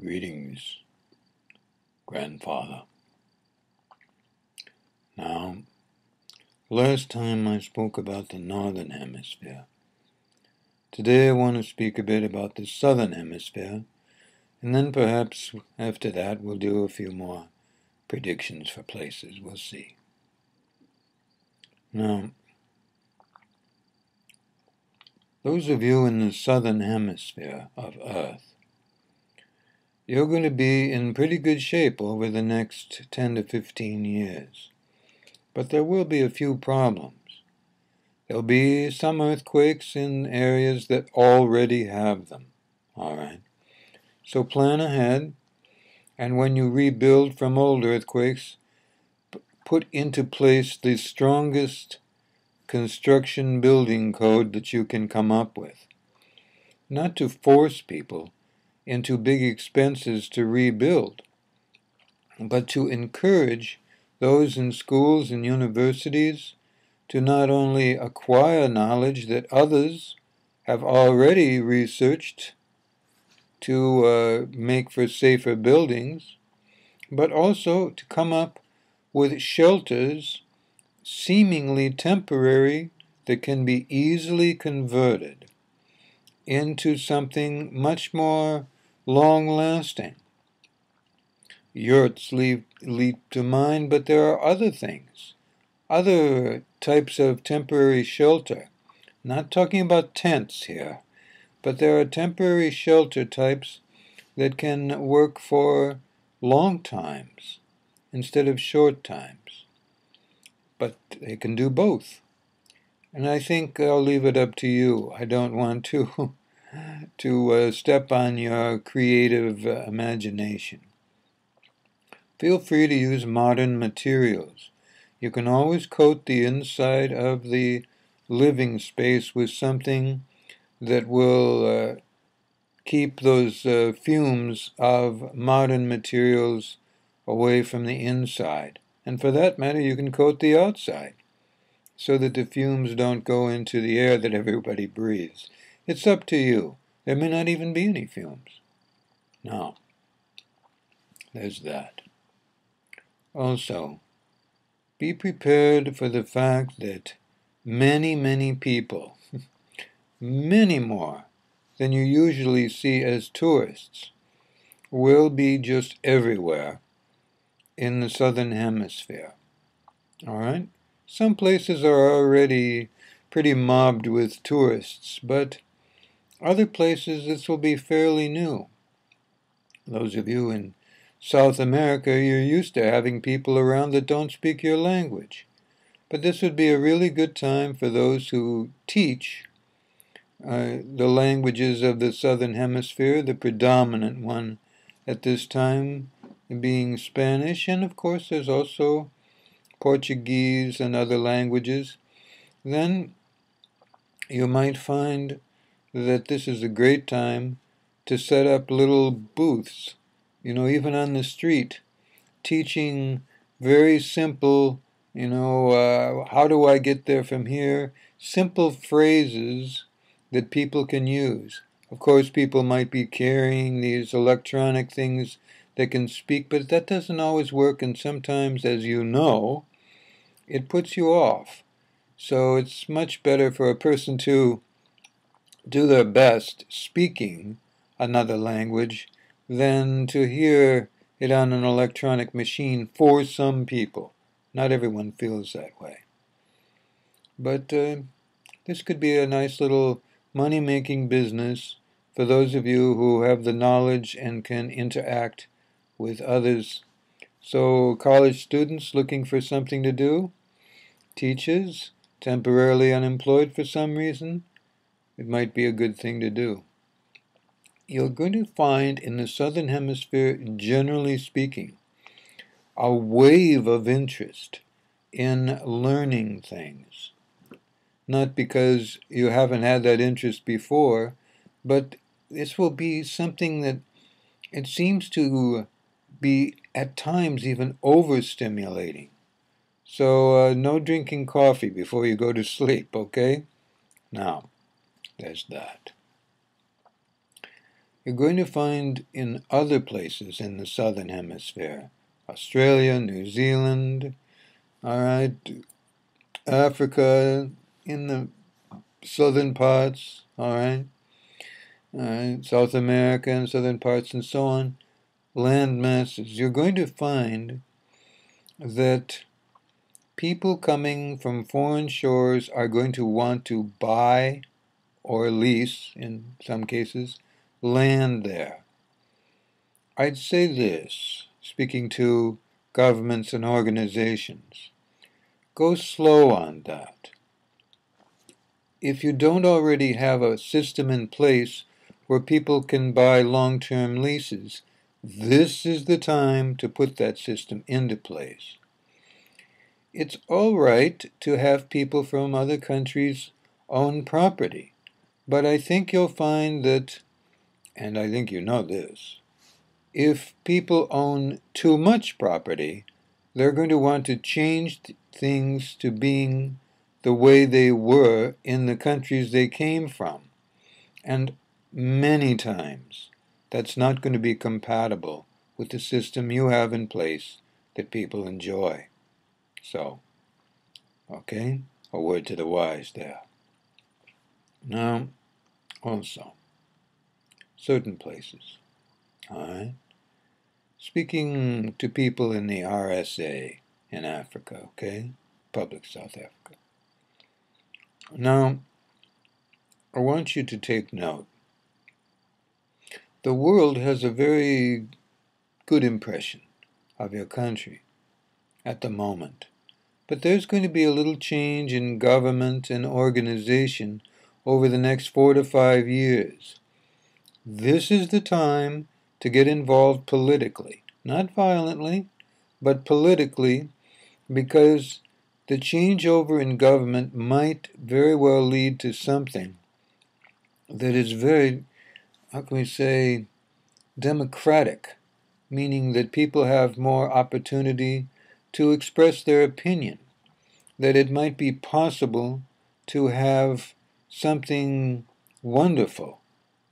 Greetings, grandfather. Now, last time I spoke about the northern hemisphere. Today I want to speak a bit about the southern hemisphere, and then perhaps after that we'll do a few more predictions for places. We'll see. Now, those of you in the southern hemisphere of Earth, you're going to be in pretty good shape over the next 10 to 15 years. But there will be a few problems. There'll be some earthquakes in areas that already have them. All right. So plan ahead, and when you rebuild from old earthquakes, put into place the strongest construction building code that you can come up with. Not to force people into big expenses to rebuild, but to encourage those in schools and universities to not only acquire knowledge that others have already researched to make for safer buildings, but also to come up with shelters seemingly temporary that can be easily converted into something much more long-lasting. Yurts leap to mind, but there are other things, other types of temporary shelter. Not talking about tents here, but there are temporary shelter types that can work for long times instead of short times. But they can do both. And I think I'll leave it up to you. I don't want to step on your creative imagination. Feel free to use modern materials. You can always coat the inside of the living space with something that will keep those fumes of modern materials away from the inside. And for that matter, you can coat the outside so that the fumes don't go into the air that everybody breathes. It's up to you. There may not even be any fumes. Now, there's that. Also, be prepared for the fact that many people, many more than you usually see as tourists, will be just everywhere in the southern hemisphere. All right? Some places are already pretty mobbed with tourists, but other places this will be fairly new. Those of you in South America, you're used to having people around that don't speak your language. But this would be a really good time for those who teach the languages of the Southern Hemisphere, the predominant one at this time being Spanish, and of course there's also Portuguese and other languages. Then you might find that this is a great time to set up little booths, even on the street, teaching very simple, how do I get there from here? Simple phrases that people can use. Of course, people might be carrying these electronic things that can speak, but that doesn't always work, and sometimes, as you know, it puts you off. So it's much better for a person to do their best speaking another language than to hear it on an electronic machine for some people. Not everyone feels that way. But this could be a nice little money-making business for those of you who have the knowledge and can interact with others. So college students looking for something to do, teachers temporarily unemployed for some reason, it might be a good thing to do. You're going to find in the Southern Hemisphere, generally speaking, a wave of interest in learning things. Not because you haven't had that interest before, but this will be something that it seems to be at times even overstimulating. So no drinking coffee before you go to sleep, okay? Now, there's that. you're going to find in other places in the southern hemisphere, Australia, New Zealand, all right, Africa, in the southern parts, all right, South America and southern parts and so on, land masses, you're going to find that people coming from foreign shores are going to want to buy or lease, in some cases, land there. I'd say this, speaking to governments and organizations, go slow on that. If you don't already have a system in place where people can buy long-term leases, this is the time to put that system into place. It's all right to have people from other countries own property, but I think you'll find that, and I think you know this, if people own too much property, they're going to want to change things to being the way they were in the countries they came from. And many times, that's not going to be compatible with the system you have in place that people enjoy. So, okay, a word to the wise there. Now, also, certain places, all right? Speaking to people in the RSA in Africa, okay? Republic of South Africa. Now, I want you to take note. The world has a very good impression of your country at the moment. But there's going to be a little change in government and organization over the next 4 to 5 years. This is the time to get involved politically. Not violently, but politically, because the changeover in government might very well lead to something that is very, how can we say, democratic, meaning that people have more opportunity to express their opinion, that it might be possible to have something wonderful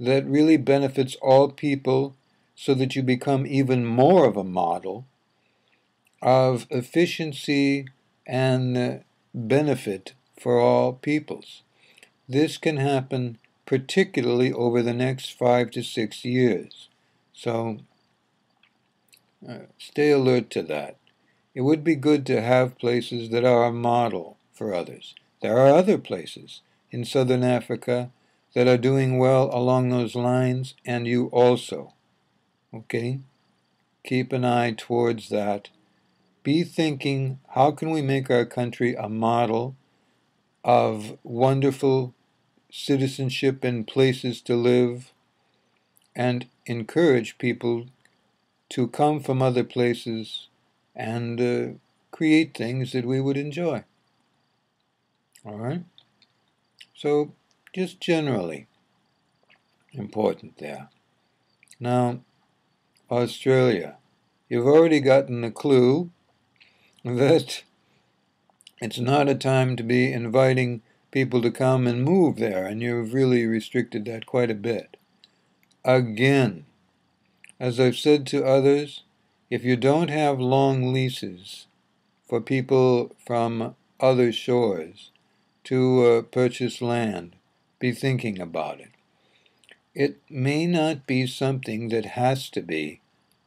that really benefits all people so that you become even more of a model of efficiency and benefit for all peoples. This can happen particularly over the next 5 to 6 years. So stay alert to that. It would be good to have places that are a model for others. There are other places in southern Africa that are doing well along those lines, and you also. Okay? Keep an eye towards that. Be thinking, how can we make our country a model of wonderful citizenship and places to live, and encourage people to come from other places and create things that we would enjoy. All right? So, just generally important there. Now, Australia. You've already gotten the clue that it's not a time to be inviting people to come and move there, and you've really restricted that quite a bit. Again, as I've said to others, if you don't have long leases for people from other shores to purchase land, be thinking about it. It may not be something that has to be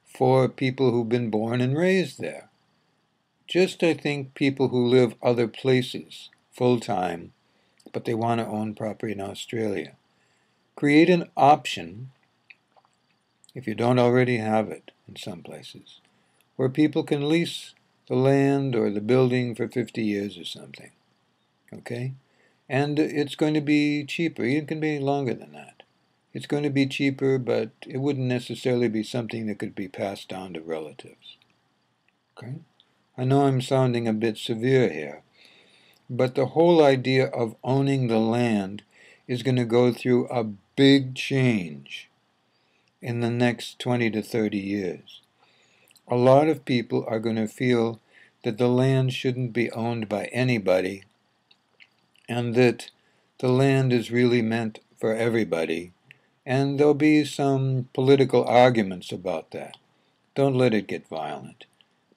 for people who've been born and raised there. Just, I think, people who live other places full-time, but they want to own property in Australia. Create an option, if you don't already have it in some places, where people can lease the land or the building for 50 years or something. Okay? And it's going to be cheaper. It can be longer than that. It's going to be cheaper, but it wouldn't necessarily be something that could be passed down to relatives. Okay? I know I'm sounding a bit severe here, but the whole idea of owning the land is going to go through a big change in the next 20 to 30 years. A lot of people are going to feel that the land shouldn't be owned by anybody, and that the land is really meant for everybody, And there'll be some political arguments about that. Don't let it get violent,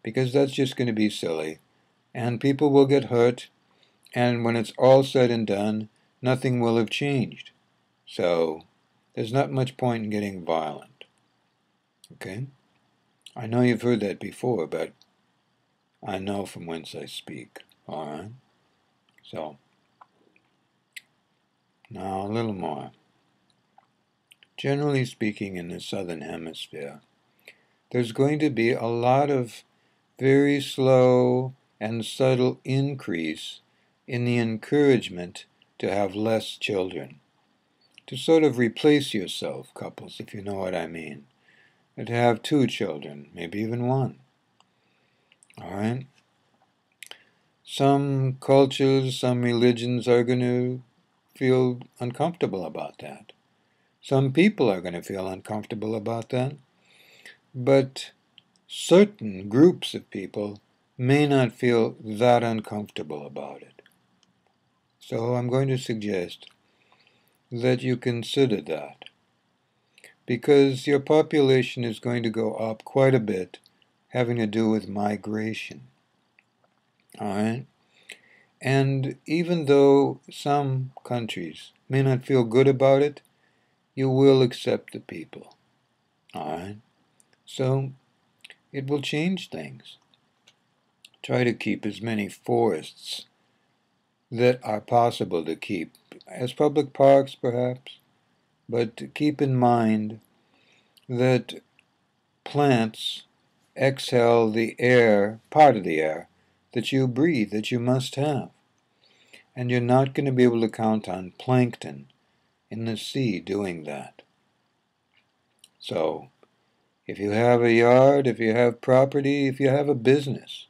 because that's just going to be silly, and people will get hurt, and when it's all said and done, nothing will have changed. So there's not much point in getting violent. Okay? I know you've heard that before, but I know from whence I speak. All right? So, now a little more. Generally speaking, in the Southern Hemisphere, there's going to be a lot of very slow and subtle increase in the encouragement to have less children. To sort of replace yourself, couples, if you know what I mean. And to have 2 children, maybe even 1. All right? Some cultures, some religions are going to feel uncomfortable about that. Some people are going to feel uncomfortable about that. But certain groups of people may not feel that uncomfortable about it. So I'm going to suggest that you consider that, because your population is going to go up quite a bit, having to do with migration. All right? And even though some countries may not feel good about it, you will accept the people. All right? So it will change things. Try to keep as many forests that are possible to keep, as public parks perhaps, but keep in mind that plants exhale the air, part of the air, that you breathe, that you must have. And you're not going to be able to count on plankton in the sea doing that. So, if you have a yard, if you have property, if you have a business,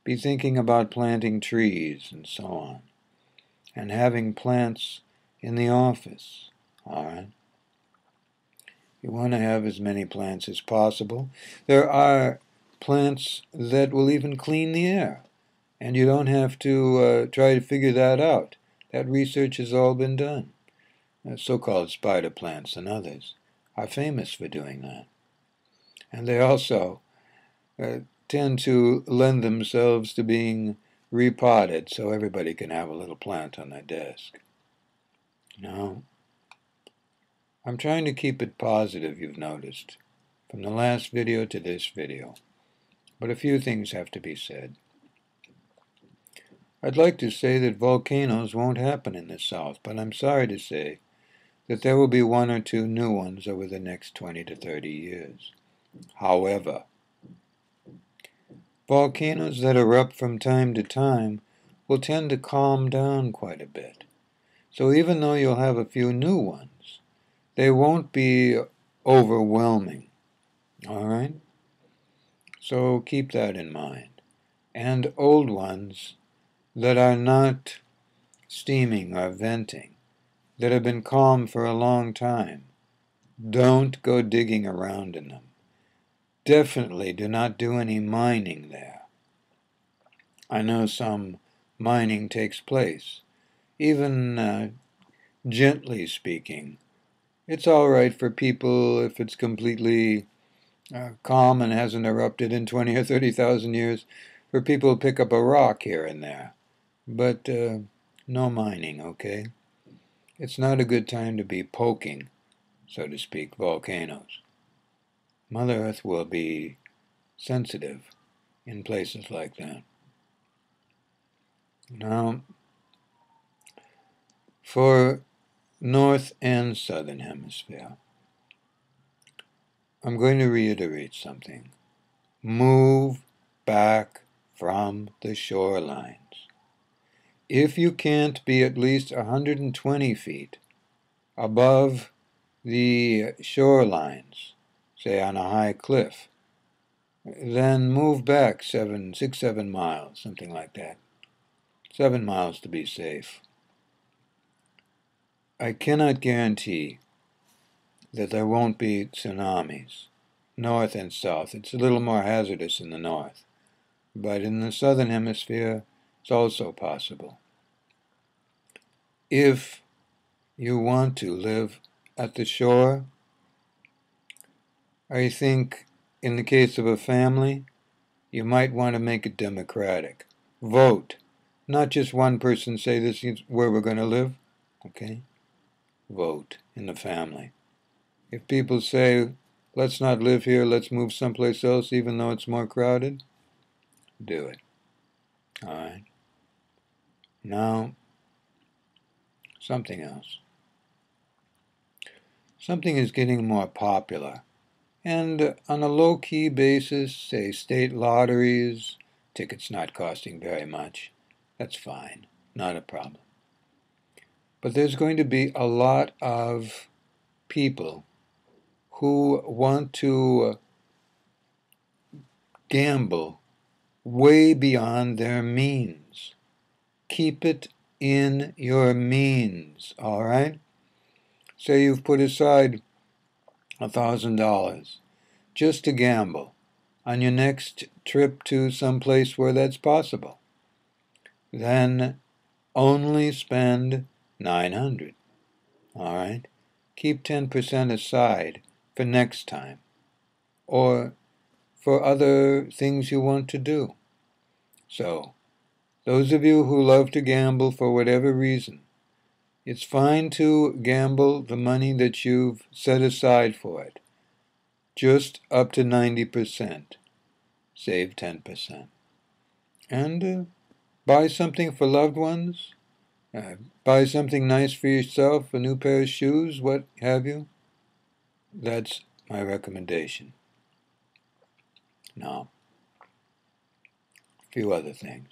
be thinking about planting trees and so on. And having plants in the office, all right? You want to have as many plants as possible. There are plants that will even clean the air, and you don't have to try to figure that out. That research has all been done. So-called spider plants and others are famous for doing that. And they also tend to lend themselves to being repotted so everybody can have a little plant on their desk. No. I'm trying to keep it positive, you've noticed, from the last video to this video. But a few things have to be said. I'd like to say that volcanoes won't happen in the South, but I'm sorry to say that there will be 1 or 2 new ones over the next 20 to 30 years. However, volcanoes that erupt from time to time will tend to calm down quite a bit. So even though you'll have a few new ones, they won't be overwhelming. All right? So keep that in mind. And old ones that are not steaming or venting, that have been calm for a long time, don't go digging around in them. Definitely do not do any mining there. I know some mining takes place. Even gently speaking, it's all right for people if it's completely calm and hasn't erupted in 20 or 30,000 years, for people to pick up a rock here and there. But no mining, okay? It's not a good time to be poking, so to speak, volcanoes. Mother Earth will be sensitive in places like that. Now, for North and Southern Hemisphere, I'm going to reiterate something. Move back from the shorelines. If you can't be at least 120 feet above the shorelines, say on a high cliff, then move back 6-7 miles, something like that. 7 miles to be safe. I cannot guarantee that there won't be tsunamis, north and south. It's a little more hazardous in the north. But in the southern hemisphere, it's also possible. If you want to live at the shore, I think in the case of a family, you might want to make it democratic. Vote. Not just one person say this is where we're going to live. Okay? Vote in the family. If people say, let's not live here, let's move someplace else, even though it's more crowded, do it. All right? Now, something else. Something is getting more popular. And on a low-key basis, say state lotteries, tickets not costing very much, that's fine, not a problem. But there's going to be a lot of people who want to gamble way beyond their means. Keep it in your means, all right? Say you've put aside $1,000 just to gamble on your next trip to some place where that's possible. Then only spend $900, all right? Keep 10% aside for next time or for other things you want to do. So, those of you who love to gamble for whatever reason, it's fine to gamble the money that you've set aside for it, just up to 90%. Save 10%. And buy something for loved ones. Buy something nice for yourself, a new pair of shoes, what have you. That's my recommendation. Now, a few other things.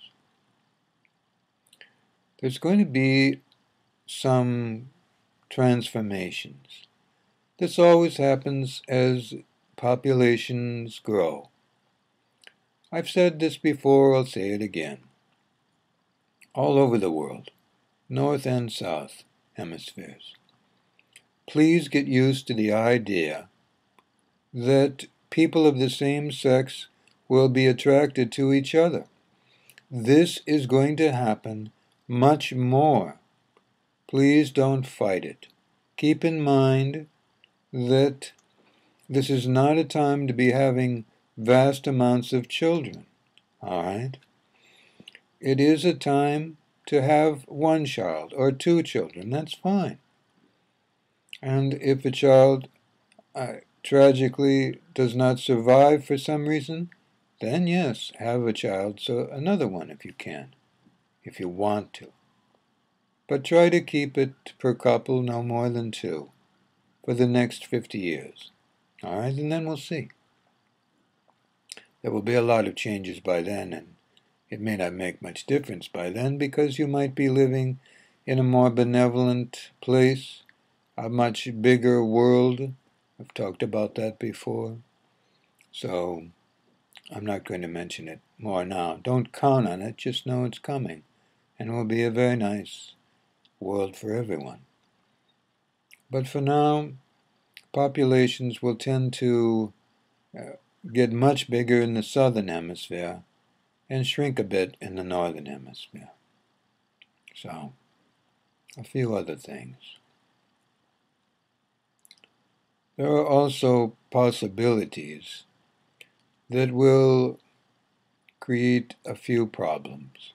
There's going to be some transformations. This always happens as populations grow. I've said this before, I'll say it again. All over the world, North and South hemispheres. Please get used to the idea that people of the same sex will be attracted to each other. This is going to happen much more. Please don't fight it. Keep in mind that this is not a time to be having vast amounts of children, all right? It is a time to have one child or two children. That's fine. And if a child tragically does not survive for some reason, then yes, have a child, so another one if you can, if you want to. But try to keep it per couple no more than 2 for the next 50 years. All right, and then we'll see. There will be a lot of changes by then, and it may not make much difference by then because you might be living in a more benevolent place, a much bigger world. I've talked about that before. So I'm not going to mention it more now. Don't count on it, just know it's coming. And it will be a very nice world for everyone. But for now, populations will tend to get much bigger in the southern hemisphere and shrink a bit in the northern hemisphere. So, a few other things. There are also possibilities that will create a few problems.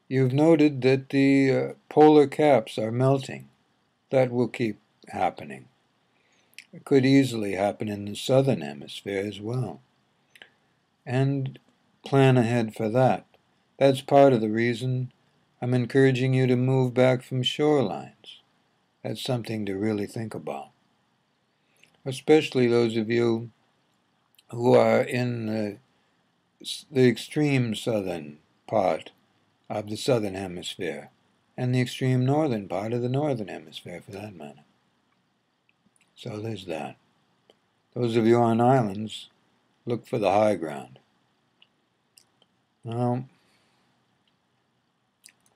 You've noted that the polar caps are melting. That will keep happening. It could easily happen in the southern hemisphere as well. And plan ahead for that. That's part of the reason I'm encouraging you to move back from shorelines. That's something to really think about. Especially those of you who are in the extreme southern part of the southern hemisphere and the extreme northern part of the northern hemisphere for that matter. So there's that. Those of you on islands, look for the high ground. Now,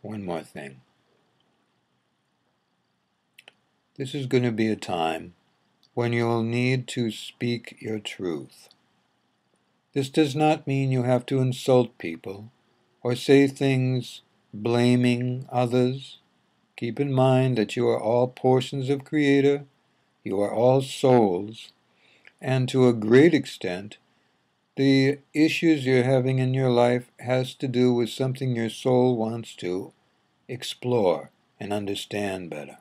one more thing. This is going to be a time when you'll need to speak your truth. This does not mean you have to insult people or say things blaming others. Keep in mind that you are all portions of Creator, you are all souls, and to a great extent, the issues you're having in your life has to do with something your soul wants to explore and understand better.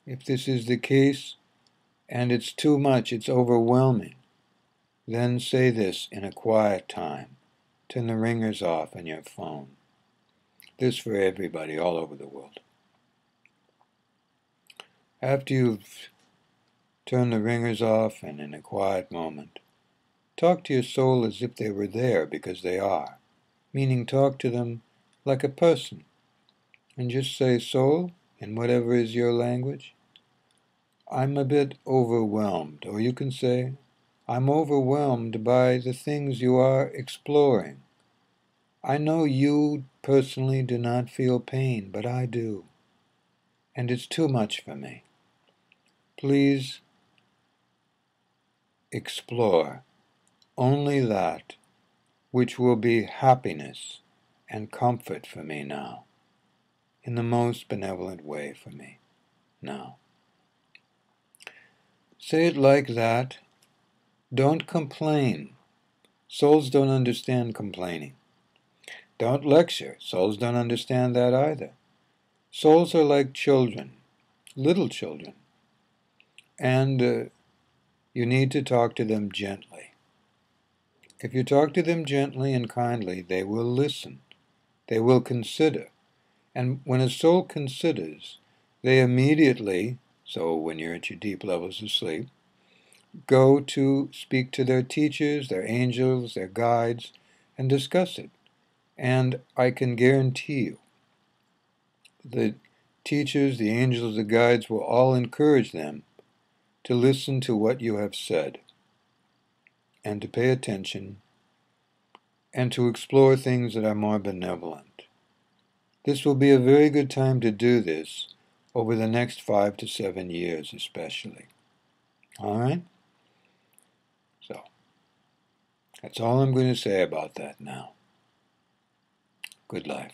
If this is the case, and it's too much, it's overwhelming, then say this in a quiet time. Turn the ringers off on your phone. This for everybody all over the world. After you've turned the ringers off and in a quiet moment, talk to your soul as if they were there, because they are. Meaning talk to them like a person. And just say, soul, in whatever is your language, I'm a bit overwhelmed. Or you can say, I'm overwhelmed by the things you are exploring. I know you personally do not feel pain, but I do. And it's too much for me. Please explore only that which will be happiness and comfort for me now, in the most benevolent way for me now. Say it like that. Don't complain. Souls don't understand complaining. Don't lecture. Souls don't understand that either. Souls are like children, little children, and you need to talk to them gently. If you talk to them gently and kindly, they will listen. They will consider. And when a soul considers, they immediately, so when you're at your deep levels of sleep, go to speak to their teachers, their angels, their guides, and discuss it. And I can guarantee you, the teachers, the angels, the guides will all encourage them to listen to what you have said, and to pay attention, and to explore things that are more benevolent. This will be a very good time to do this over the next 5 to 7 years especially. All right? So, that's all I'm going to say about that now. Good life.